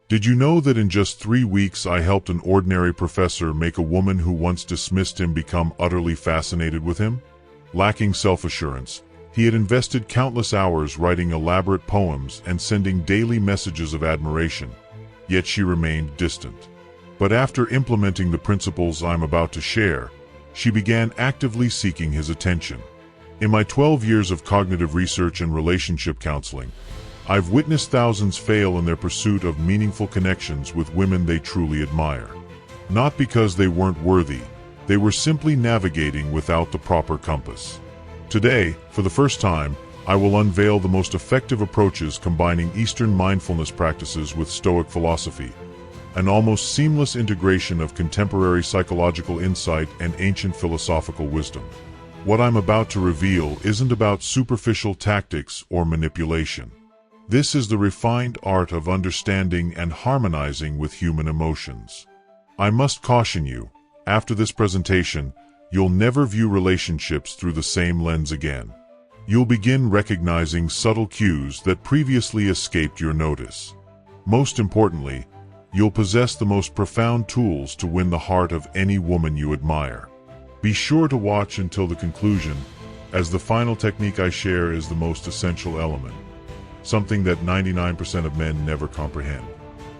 Did you know that in just 3 weeks I helped an ordinary professor make a woman who once dismissed him become utterly fascinated with him? Lacking self-assurance, he had invested countless hours writing elaborate poems and sending daily messages of admiration, yet she remained distant. But after implementing the principles I'm about to share, she began actively seeking his attention. In my 12 years of cognitive research and relationship counseling, I've witnessed thousands fail in their pursuit of meaningful connections with women they truly admire. Not because they weren't worthy, they were simply navigating without the proper compass. Today, for the first time, I will unveil the most effective approaches combining Eastern mindfulness practices with Stoic philosophy, an almost seamless integration of contemporary psychological insight and ancient philosophical wisdom. What I'm about to reveal isn't about superficial tactics or manipulation. This is the refined art of understanding and harmonizing with human emotions. I must caution you, after this presentation, you'll never view relationships through the same lens again. You'll begin recognizing subtle cues that previously escaped your notice. Most importantly, you'll possess the most profound tools to win the heart of any woman you admire. Be sure to watch until the conclusion, as the final technique I share is the most essential element, something that 99% of men never comprehend.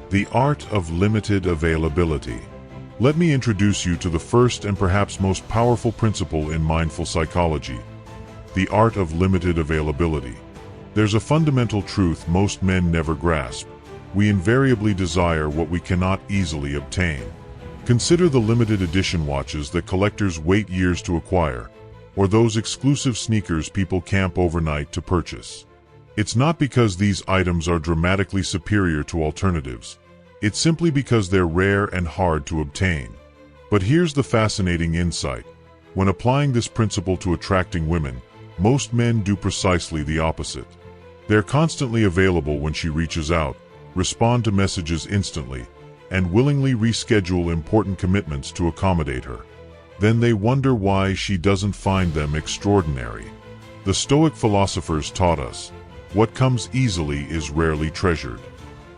The art of limited availability. Let me introduce you to the first and perhaps most powerful principle in mindful psychology, the art of limited availability. There's a fundamental truth most men never grasp. We invariably desire what we cannot easily obtain. Consider the limited edition watches that collectors wait years to acquire, or those exclusive sneakers people camp overnight to purchase. It's not because these items are dramatically superior to alternatives. It's simply because they're rare and hard to obtain. But here's the fascinating insight. When applying this principle to attracting women, most men do precisely the opposite. They're constantly available when she reaches out, respond to messages instantly, and willingly reschedule important commitments to accommodate her. Then they wonder why she doesn't find them extraordinary. The Stoic philosophers taught us, what comes easily is rarely treasured.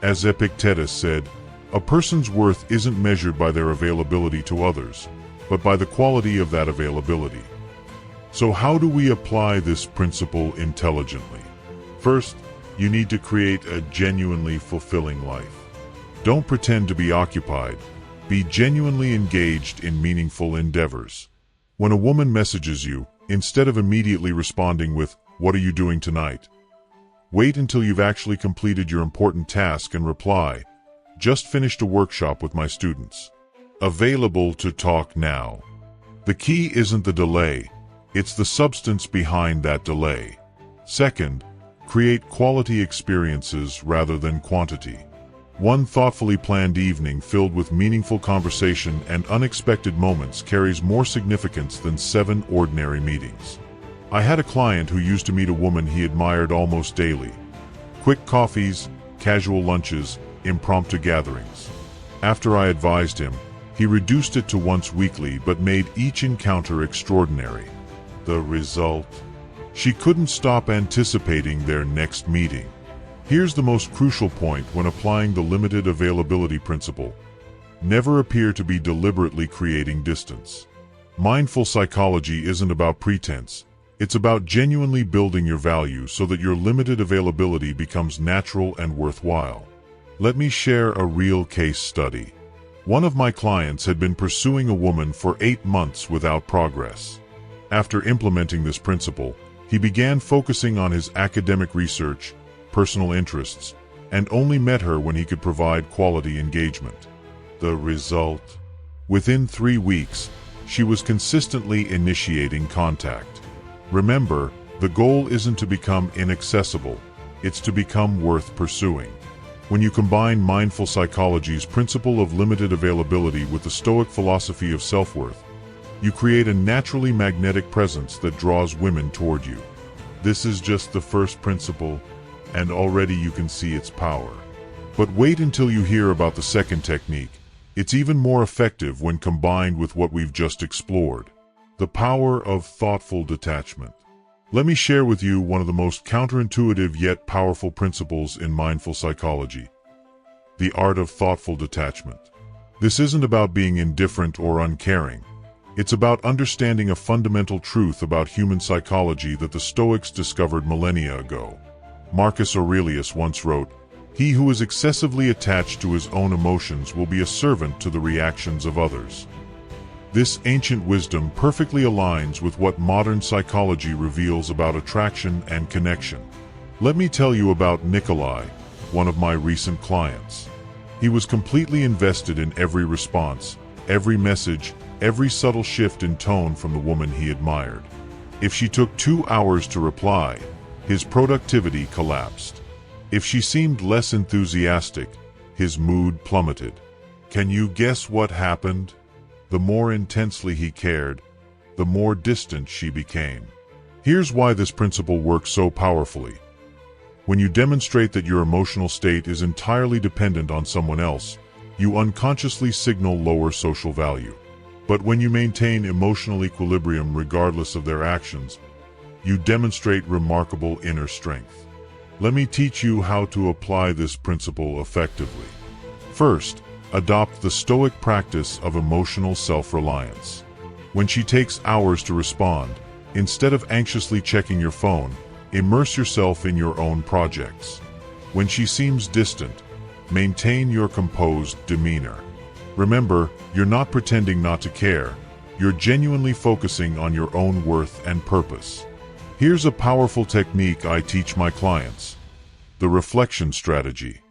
As Epictetus said, a person's worth isn't measured by their availability to others, but by the quality of that availability. So how do we apply this principle intelligently? First, you need to create a genuinely fulfilling life. Don't pretend to be occupied. Be genuinely engaged in meaningful endeavors. When a woman messages you, instead of immediately responding with, "What are you doing tonight?" wait until you've actually completed your important task and reply, "Just finished a workshop with my students. Available to talk now." The key isn't the delay, it's the substance behind that delay. Second, create quality experiences rather than quantity. One thoughtfully planned evening filled with meaningful conversation and unexpected moments carries more significance than 7 ordinary meetings. I had a client who used to meet a woman he admired almost daily. Quick coffees, casual lunches, impromptu gatherings. After I advised him, he reduced it to once weekly but made each encounter extraordinary. The result? She couldn't stop anticipating their next meeting. Here's the most crucial point when applying the limited availability principle. Never appear to be deliberately creating distance. Mindful psychology isn't about pretense. It's about genuinely building your value so that your limited availability becomes natural and worthwhile. Let me share a real case study. One of my clients had been pursuing a woman for 8 months without progress. After implementing this principle, he began focusing on his academic research, personal interests, and only met her when he could provide quality engagement. The result? Within 3 weeks, she was consistently initiating contact. Remember, the goal isn't to become inaccessible, it's to become worth pursuing. When you combine mindful psychology's principle of limited availability with the Stoic philosophy of self-worth, you create a naturally magnetic presence that draws women toward you. This is just the first principle, and already you can see its power. But wait until you hear about the second technique. It's even more effective when combined with what we've just explored. The power of thoughtful detachment. Let me share with you one of the most counterintuitive yet powerful principles in mindful psychology. The art of thoughtful detachment. This isn't about being indifferent or uncaring. It's about understanding a fundamental truth about human psychology that the Stoics discovered millennia ago. Marcus Aurelius once wrote, "He who is excessively attached to his own emotions will be a servant to the reactions of others." This ancient wisdom perfectly aligns with what modern psychology reveals about attraction and connection. Let me tell you about Nikolai, one of my recent clients. He was completely invested in every response, every message, every subtle shift in tone from the woman he admired. If she took 2 hours to reply, his productivity collapsed. If she seemed less enthusiastic, his mood plummeted. Can you guess what happened? The more intensely he cared, the more distant she became. Here's why this principle works so powerfully. When you demonstrate that your emotional state is entirely dependent on someone else, you unconsciously signal lower social value. But when you maintain emotional equilibrium regardless of their actions, you demonstrate remarkable inner strength. Let me teach you how to apply this principle effectively. First, adopt the Stoic practice of emotional self-reliance. When she takes hours to respond, instead of anxiously checking your phone, immerse yourself in your own projects. When she seems distant, maintain your composed demeanor. Remember, you're not pretending not to care. You're genuinely focusing on your own worth and purpose. Here's a powerful technique I teach my clients. The reflection strategy.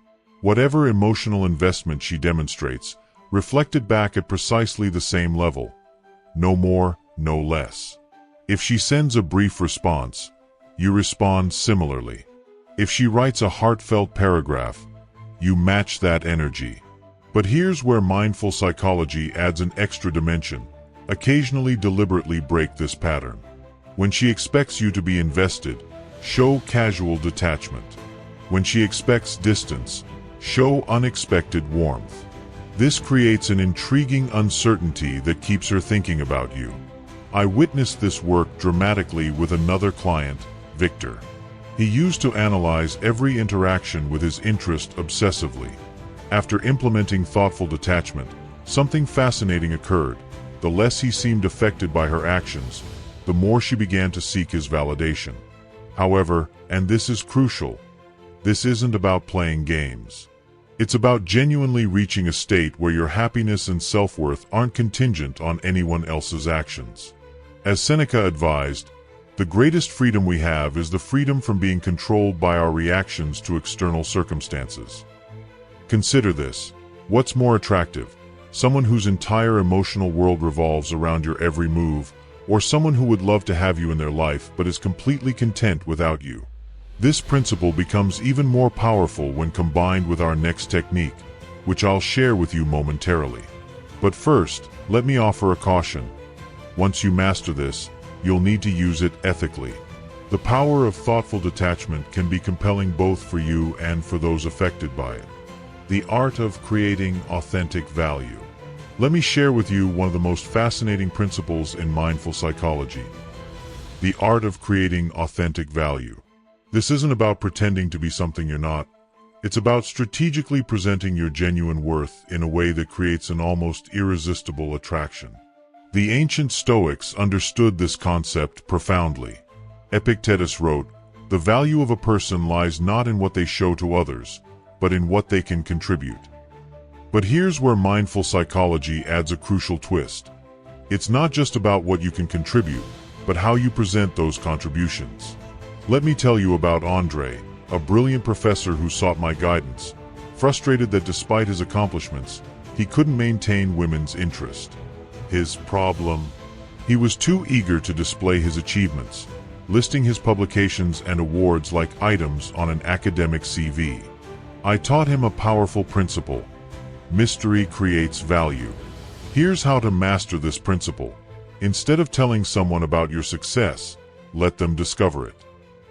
Whatever emotional investment she demonstrates, reflect it back at precisely the same level. No more, no less. If she sends a brief response, you respond similarly. If she writes a heartfelt paragraph, you match that energy. But here's where mindful psychology adds an extra dimension. Occasionally deliberately break this pattern. When she expects you to be invested, show casual detachment. When she expects distance, show unexpected warmth. This creates an intriguing uncertainty that keeps her thinking about you. I witnessed this work dramatically with another client, Victor. He used to analyze every interaction with his interest obsessively. After implementing thoughtful detachment, something fascinating occurred. The less he seemed affected by her actions, the more she began to seek his validation. However, and this is crucial, this isn't about playing games. It's about genuinely reaching a state where your happiness and self-worth aren't contingent on anyone else's actions. As Seneca advised, the greatest freedom we have is the freedom from being controlled by our reactions to external circumstances. Consider this. What's more attractive? Someone whose entire emotional world revolves around your every move, or someone who would love to have you in their life but is completely content without you? This principle becomes even more powerful when combined with our next technique, which I'll share with you momentarily. But first, let me offer a caution. Once you master this, you'll need to use it ethically. The power of thoughtful detachment can be compelling both for you and for those affected by it. The art of creating authentic value. Let me share with you one of the most fascinating principles in mindful psychology. The art of creating authentic value. This isn't about pretending to be something you're not. It's about strategically presenting your genuine worth in a way that creates an almost irresistible attraction. The ancient Stoics understood this concept profoundly. Epictetus wrote, "The value of a person lies not in what they show to others, but in what they can contribute." But here's where mindful psychology adds a crucial twist. It's not just about what you can contribute, but how you present those contributions. Let me tell you about Andre, a brilliant professor who sought my guidance, frustrated that despite his accomplishments, he couldn't maintain women's interest. His problem? He was too eager to display his achievements, listing his publications and awards like items on an academic CV. I taught him a powerful principle. Mystery creates value. Here's how to master this principle. Instead of telling someone about your success, let them discover it.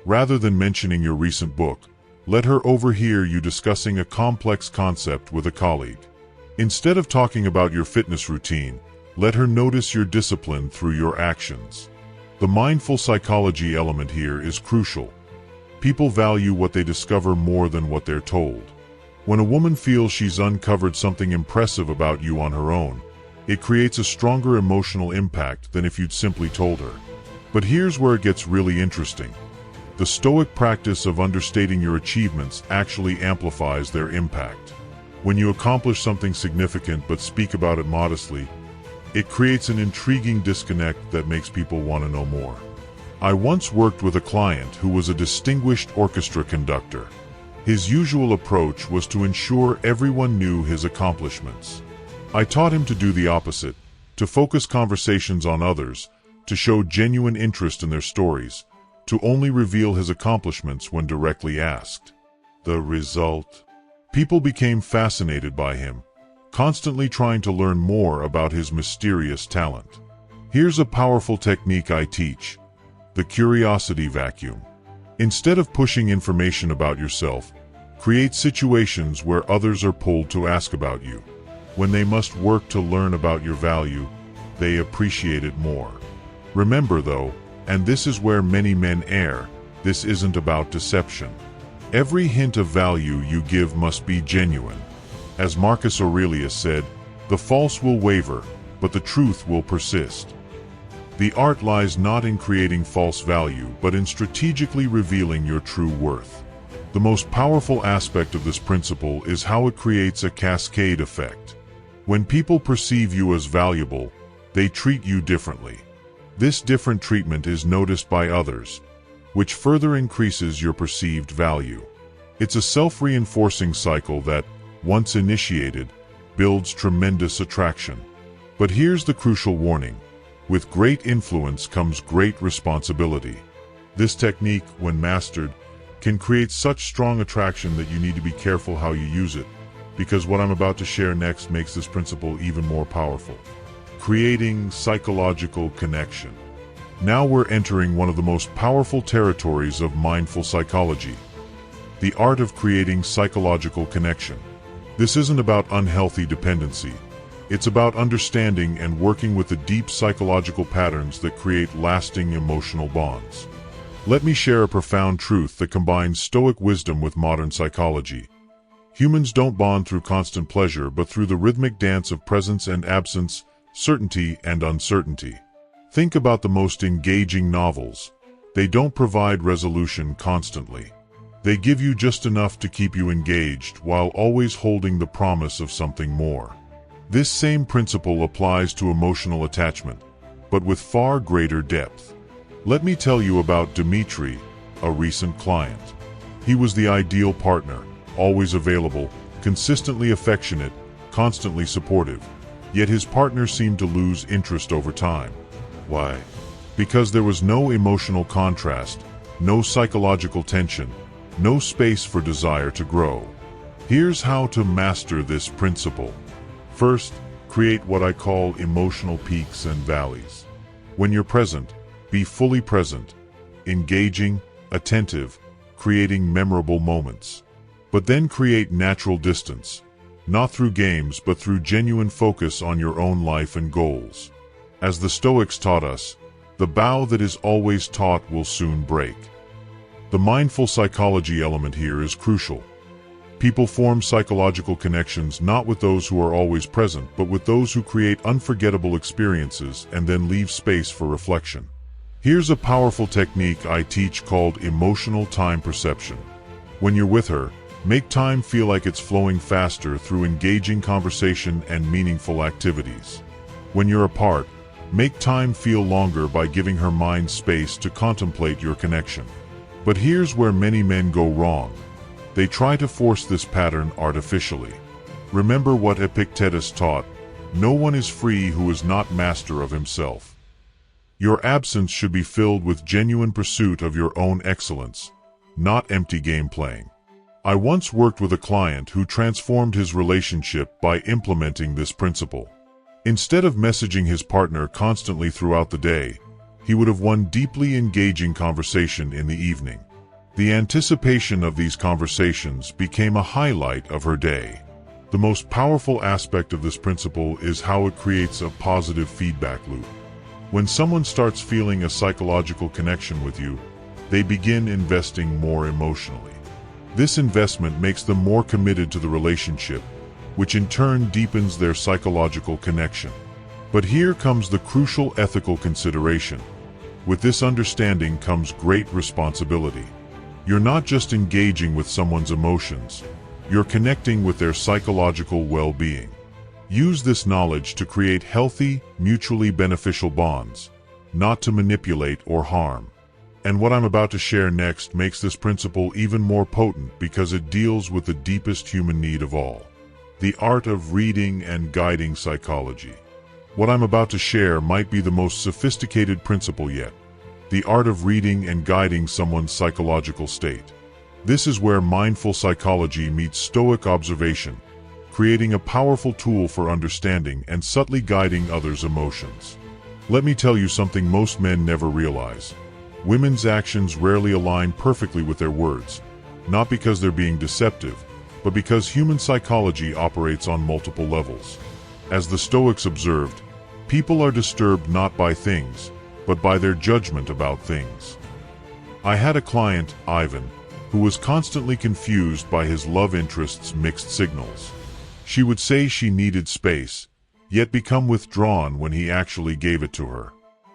Rather than mentioning your recent book, let her overhear you discussing a complex concept with a colleague. Instead of talking about your fitness routine, let her notice your discipline through your actions. The mindful psychology element here is crucial. People value what they discover more than what they're told. When a woman feels she's uncovered something impressive about you on her own, it creates a stronger emotional impact than if you'd simply told her. But here's where it gets really interesting. The Stoic practice of understating your achievements actually amplifies their impact. When you accomplish something significant but speak about it modestly, it creates an intriguing disconnect that makes people want to know more. I once worked with a client who was a distinguished orchestra conductor. His usual approach was to ensure everyone knew his accomplishments. I taught him to do the opposite, to focus conversations on others, to show genuine interest in their stories, to only reveal his accomplishments when directly asked. The result? People became fascinated by him, constantly trying to learn more about his mysterious talent. Here's a powerful technique I teach: the curiosity vacuum. Instead of pushing information about yourself, create situations where others are pulled to ask about you. When they must work to learn about your value, they appreciate it more. Remember though, and this is where many men err, this isn't about deception. Every hint of value you give must be genuine. As Marcus Aurelius said, the false will waver, but the truth will persist. The art lies not in creating false value, but in strategically revealing your true worth. The most powerful aspect of this principle is how it creates a cascade effect. When people perceive you as valuable, they treat you differently. This different treatment is noticed by others, which further increases your perceived value. It's a self-reinforcing cycle that, once initiated, builds tremendous attraction. But here's the crucial warning: with great influence comes great responsibility. This technique, when mastered, can create such strong attraction that you need to be careful how you use it, because what I'm about to share next makes this principle even more powerful. Creating psychological connection. Now we're entering one of the most powerful territories of mindful psychology: the art of creating psychological connection. This isn't about unhealthy dependency. It's about understanding and working with the deep psychological patterns that create lasting emotional bonds. Let me share a profound truth that combines Stoic wisdom with modern psychology. Humans don't bond through constant pleasure, but through the rhythmic dance of presence and absence, certainty and uncertainty. Think about the most engaging novels. They don't provide resolution constantly. They give you just enough to keep you engaged while always holding the promise of something more. This same principle applies to emotional attachment, but with far greater depth. Let me tell you about Dimitri, a recent client. He was the ideal partner, always available, consistently affectionate, constantly supportive. Yet his partner seemed to lose interest over time. Why? Because there was no emotional contrast, no psychological tension, no space for desire to grow. Here's how to master this principle. First, create what I call emotional peaks and valleys. When you're present, be fully present, engaging, attentive, creating memorable moments. But then create natural distance, not through games but through genuine focus on your own life and goals. As the Stoics taught us, the bow that is always taut will soon break. The mindful psychology element here is crucial. People form psychological connections not with those who are always present, but with those who create unforgettable experiences and then leave space for reflection. Here's a powerful technique I teach called emotional time perception. When you're with her, make time feel like it's flowing faster through engaging conversation and meaningful activities. When you're apart, make time feel longer by giving her mind space to contemplate your connection. But here's where many men go wrong. They try to force this pattern artificially. Remember what Epictetus taught: no one is free who is not master of himself. Your absence should be filled with genuine pursuit of your own excellence, not empty game playing. I once worked with a client who transformed his relationship by implementing this principle. Instead of messaging his partner constantly throughout the day, he would have one deeply engaging conversation in the evening. The anticipation of these conversations became a highlight of her day. The most powerful aspect of this principle is how it creates a positive feedback loop. When someone starts feeling a psychological connection with you, they begin investing more emotionally. This investment makes them more committed to the relationship, which in turn deepens their psychological connection. But here comes the crucial ethical consideration. With this understanding comes great responsibility. You're not just engaging with someone's emotions, you're connecting with their psychological well-being. Use this knowledge to create healthy, mutually beneficial bonds, not to manipulate or harm. And what I'm about to share next makes this principle even more potent because it deals with the deepest human need of all: the art of reading and guiding psychology. What I'm about to share might be the most sophisticated principle yet: the art of reading and guiding someone's psychological state. This is where mindful psychology meets Stoic observation, creating a powerful tool for understanding and subtly guiding others' emotions. Let me tell you something most men never realize. Women's actions rarely align perfectly with their words, not because they're being deceptive, but because human psychology operates on multiple levels. As the Stoics observed, people are disturbed not by things, but by their judgment about things. I had a client, Ivan, who was constantly confused by his love interest's mixed signals. She would say she needed space, yet become withdrawn when he actually gave it to her.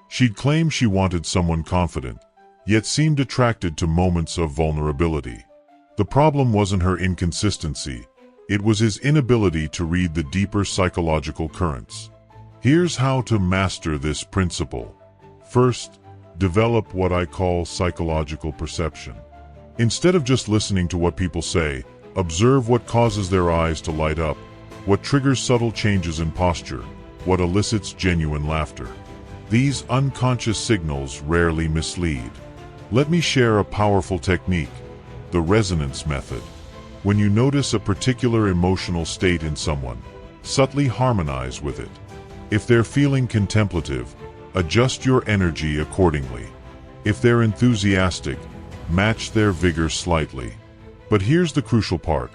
She'd claim she wanted someone confident, yet seemed attracted to moments of vulnerability. The problem wasn't her inconsistency, it was his inability to read the deeper psychological currents. Here's how to master this principle. First, develop what I call psychological perception. Instead of just listening to what people say, observe what causes their eyes to light up, what triggers subtle changes in posture, what elicits genuine laughter. These unconscious signals rarely mislead. Let me share a powerful technique: the resonance method. When you notice a particular emotional state in someone, subtly harmonize with it. If they're feeling contemplative, adjust your energy accordingly. If they're enthusiastic, match their vigor slightly. But here's the crucial part.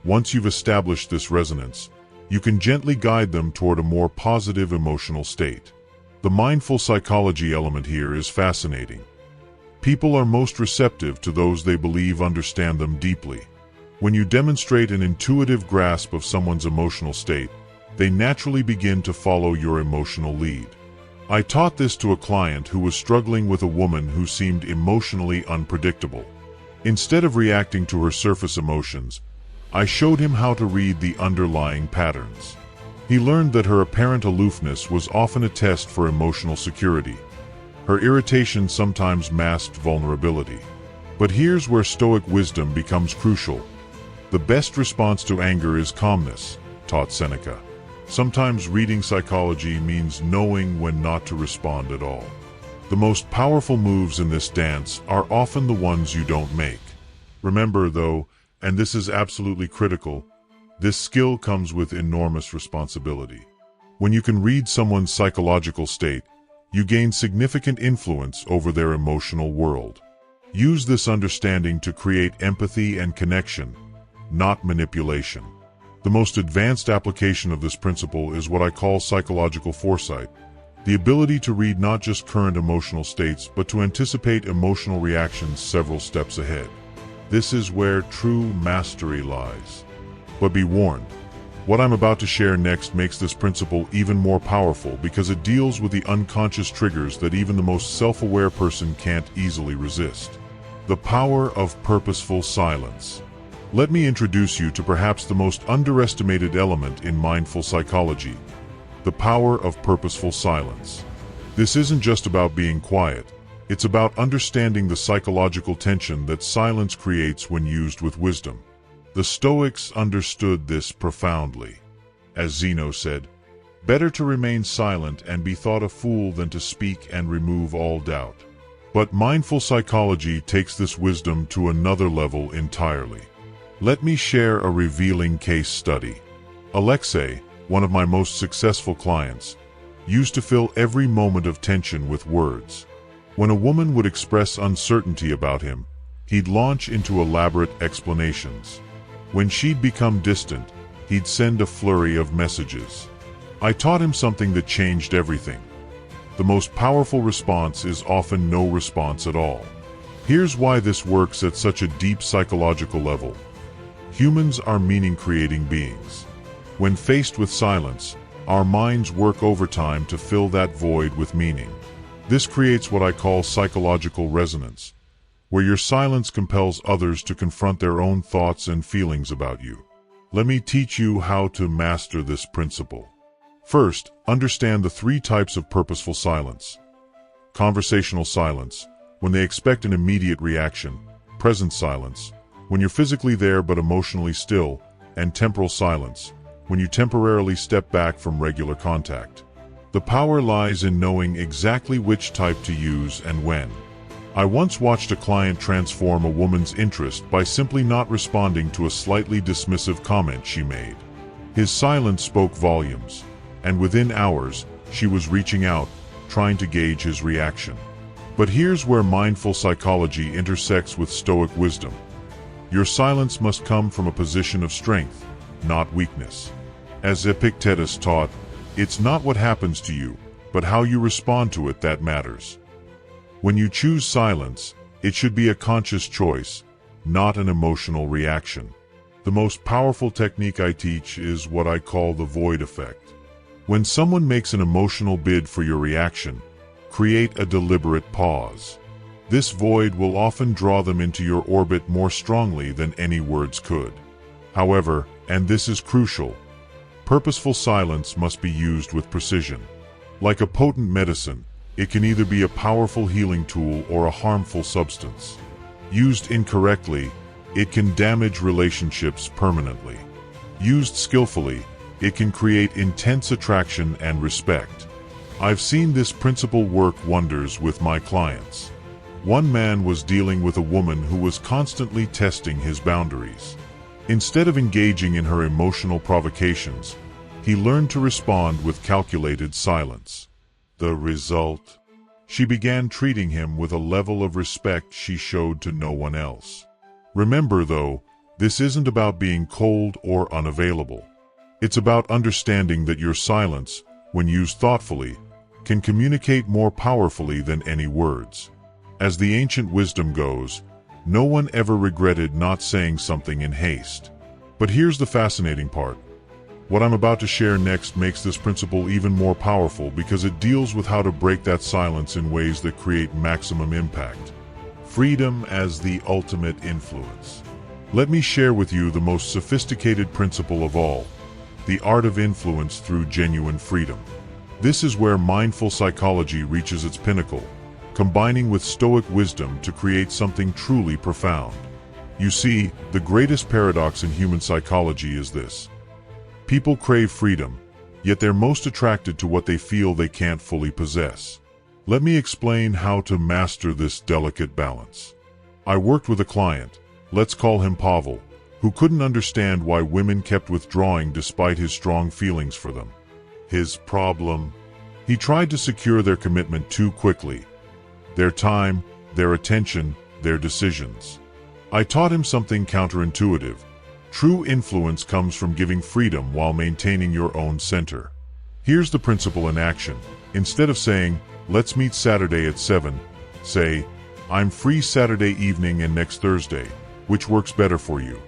Once you've established this resonance, you can gently guide them toward a more positive emotional state. The mindful psychology element here is fascinating. People are most receptive to those they believe understand them deeply. When you demonstrate an intuitive grasp of someone's emotional state, they naturally begin to follow your emotional lead. I taught this to a client who was struggling with a woman who seemed emotionally unpredictable. Instead of reacting to her surface emotions, I showed him how to read the underlying patterns. He learned that her apparent aloofness was often a test for emotional security. Her irritation sometimes masked vulnerability. But here's where Stoic wisdom becomes crucial. The best response to anger is calmness, taught Seneca. Sometimes reading psychology means knowing when not to respond at all. The most powerful moves in this dance are often the ones you don't make. Remember, though, and this is absolutely critical, this skill comes with enormous responsibility. When you can read someone's psychological state, you gain significant influence over their emotional world. Use this understanding to create empathy and connection, not manipulation. The most advanced application of this principle is what I call psychological foresight, the ability to read not just current emotional states but to anticipate emotional reactions several steps ahead. This is where true mastery lies. But be warned, what I'm about to share next makes this principle even more powerful because it deals with the unconscious triggers that even the most self-aware person can't easily resist. The power of purposeful silence. Let me introduce you to perhaps the most underestimated element in mindful psychology: the power of purposeful silence. This isn't just about being quiet, it's about understanding the psychological tension that silence creates when used with wisdom. The Stoics understood this profoundly. As Zeno said, "Better to remain silent and be thought a fool than to speak and remove all doubt." But mindful psychology takes this wisdom to another level entirely. Let me share a revealing case study. Alexei, one of my most successful clients, used to fill every moment of tension with words. When a woman would express uncertainty about him, he'd launch into elaborate explanations. When she'd become distant, he'd send a flurry of messages. I taught him something that changed everything. The most powerful response is often no response at all. Here's why this works at such a deep psychological level. Humans are meaning-creating beings. When faced with silence, our minds work overtime to fill that void with meaning. This creates what I call psychological resonance, where your silence compels others to confront their own thoughts and feelings about you. Let me teach you how to master this principle. First, understand the 3 types of purposeful silence. Conversational silence, when they expect an immediate reaction. Present silence, when you're physically there but emotionally still. And temporal silence, when you temporarily step back from regular contact. The power lies in knowing exactly which type to use and when. I once watched a client transform a woman's interest by simply not responding to a slightly dismissive comment she made. His silence spoke volumes, and within hours, she was reaching out, trying to gauge his reaction. But here's where mindful psychology intersects with Stoic wisdom. Your silence must come from a position of strength, not weakness. As Epictetus taught, it's not what happens to you, but how you respond to it that matters. When you choose silence, it should be a conscious choice, not an emotional reaction. The most powerful technique I teach is what I call the void effect. When someone makes an emotional bid for your reaction, create a deliberate pause. This void will often draw them into your orbit more strongly than any words could. However, and this is crucial, purposeful silence must be used with precision. Like a potent medicine, it can either be a powerful healing tool or a harmful substance. Used incorrectly, it can damage relationships permanently. Used skillfully, it can create intense attraction and respect. I've seen this principle work wonders with my clients. One man was dealing with a woman who was constantly testing his boundaries. Instead of engaging in her emotional provocations, he learned to respond with calculated silence. The result? She began treating him with a level of respect she showed to no one else. Remember, though, this isn't about being cold or unavailable. It's about understanding that your silence, when used thoughtfully, can communicate more powerfully than any words. As the ancient wisdom goes, no one ever regretted not saying something in haste. But here's the fascinating part. What I'm about to share next makes this principle even more powerful because it deals with how to break that silence in ways that create maximum impact. Freedom as the ultimate influence. Let me share with you the most sophisticated principle of all, the art of influence through genuine freedom. This is where mindful psychology reaches its pinnacle, combining with Stoic wisdom to create something truly profound. You see, the greatest paradox in human psychology is this. People crave freedom, yet they're most attracted to what they feel they can't fully possess. Let me explain how to master this delicate balance. I worked with a client, let's call him Pavel, who couldn't understand why women kept withdrawing despite his strong feelings for them. His problem? He tried to secure their commitment too quickly. Their time, their attention, their decisions. I taught him something counterintuitive. True influence comes from giving freedom while maintaining your own center. Here's the principle in action. Instead of saying, let's meet Saturday at 7, say, I'm free Saturday evening and next Thursday, which works better for you?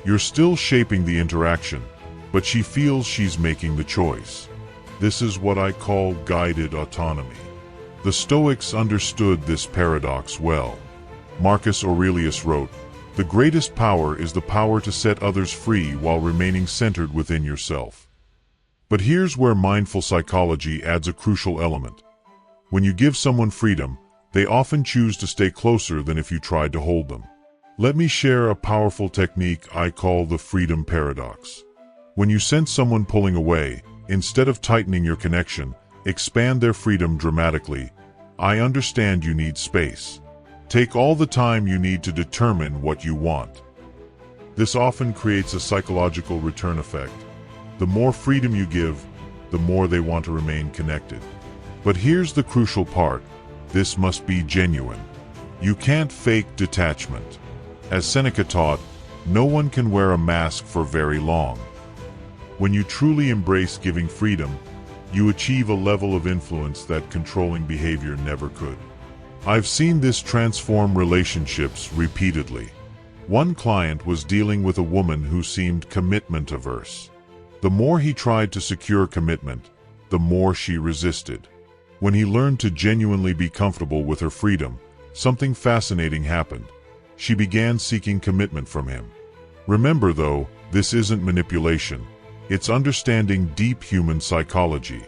You're still shaping the interaction, but she feels she's making the choice. This is what I call guided autonomy. The Stoics understood this paradox well. Marcus Aurelius wrote, "The greatest power is the power to set others free while remaining centered within yourself." But here's where mindful psychology adds a crucial element. When you give someone freedom, they often choose to stay closer than if you tried to hold them. Let me share a powerful technique I call the freedom paradox. When you sense someone pulling away, instead of tightening your connection, expand their freedom dramatically. I understand you need space. Take all the time you need to determine what you want. This often creates a psychological return effect. The more freedom you give, the more they want to remain connected. But here's the crucial part. This must be genuine. You can't fake detachment. As Seneca taught, no one can wear a mask for very long. When you truly embrace giving freedom, you achieve a level of influence that controlling behavior never could. I've seen this transform relationships repeatedly. One client was dealing with a woman who seemed commitment averse. The more he tried to secure commitment, the more she resisted. When he learned to genuinely be comfortable with her freedom, something fascinating happened. She began seeking commitment from him. Remember though, this isn't manipulation. It's understanding deep human psychology.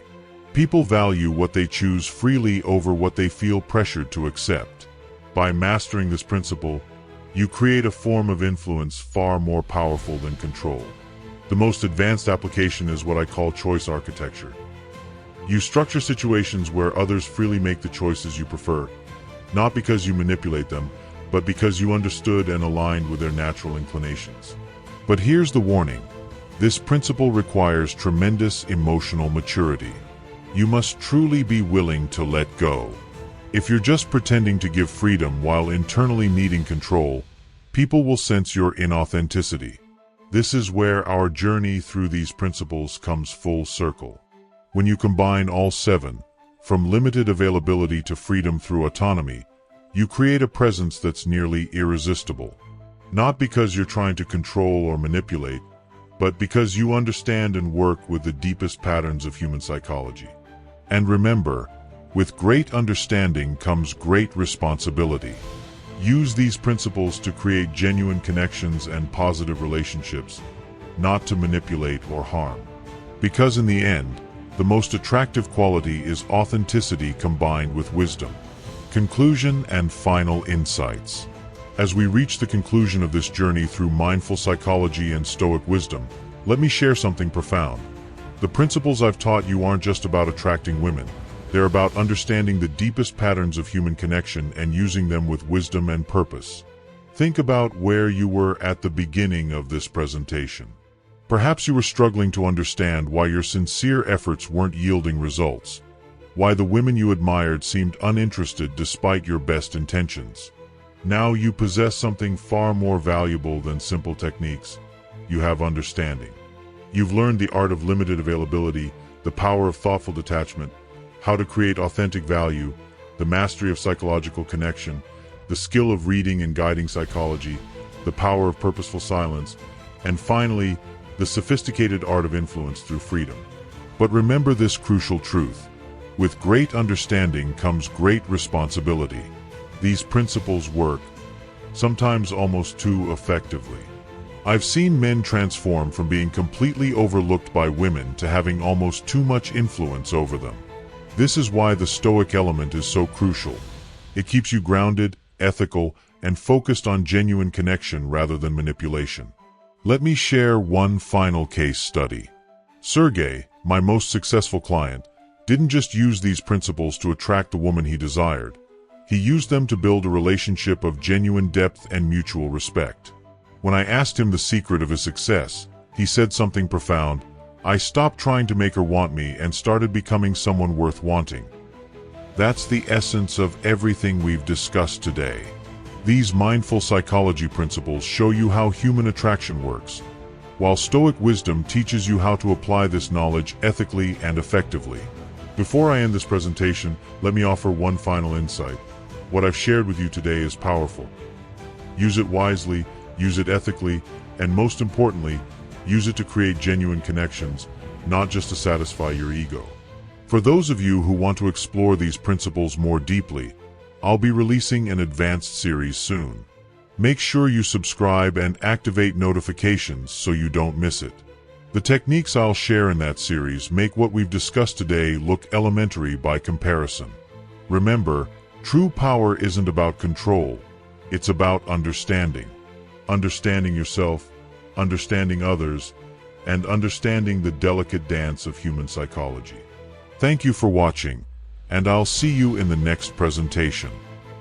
People value what they choose freely over what they feel pressured to accept. By mastering this principle, you create a form of influence far more powerful than control. The most advanced application is what I call choice architecture. You structure situations where others freely make the choices you prefer, not because you manipulate them, but because you understood and aligned with their natural inclinations. But here's the warning. This principle requires tremendous emotional maturity. You must truly be willing to let go. If you're just pretending to give freedom while internally needing control, people will sense your inauthenticity. This is where our journey through these principles comes full circle. When you combine all seven, from limited availability to freedom through autonomy, you create a presence that's nearly irresistible. Not because you're trying to control or manipulate, but because you understand and work with the deepest patterns of human psychology. And remember, with great understanding comes great responsibility. Use these principles to create genuine connections and positive relationships, not to manipulate or harm. Because in the end, the most attractive quality is authenticity combined with wisdom. Conclusion and final insights. As we reach the conclusion of this journey through mindful psychology and Stoic wisdom, let me share something profound. The principles I've taught you aren't just about attracting women. They're about understanding the deepest patterns of human connection and using them with wisdom and purpose. Think about where you were at the beginning of this presentation. Perhaps you were struggling to understand why your sincere efforts weren't yielding results, why the women you admired seemed uninterested despite your best intentions. Now you possess something far more valuable than simple techniques. You have understanding. You've learned the art of limited availability, the power of thoughtful detachment, how to create authentic value, the mastery of psychological connection, the skill of reading and guiding psychology, the power of purposeful silence, and finally, the sophisticated art of influence through freedom. But remember this crucial truth. With great understanding comes great responsibility. These principles work, sometimes almost too effectively. I've seen men transform from being completely overlooked by women to having almost too much influence over them. This is why the Stoic element is so crucial. It keeps you grounded, ethical, and focused on genuine connection rather than manipulation. Let me share one final case study. Sergey, my most successful client, didn't just use these principles to attract the woman he desired. He used them to build a relationship of genuine depth and mutual respect. When I asked him the secret of his success, he said something profound. I stopped trying to make her want me and started becoming someone worth wanting. That's the essence of everything we've discussed today. These mindful psychology principles show you how human attraction works, while Stoic wisdom teaches you how to apply this knowledge ethically and effectively. Before I end this presentation, let me offer one final insight. What I've shared with you today is powerful. Use it wisely, use it ethically, and most importantly, use it to create genuine connections, not just to satisfy your ego. For those of you who want to explore these principles more deeply, I'll be releasing an advanced series soon. Make sure you subscribe and activate notifications so you don't miss it. The techniques I'll share in that series make what we've discussed today look elementary by comparison. Remember, true power isn't about control, it's about understanding. Understanding yourself, understanding others, and understanding the delicate dance of human psychology. Thank you for watching, and I'll see you in the next presentation.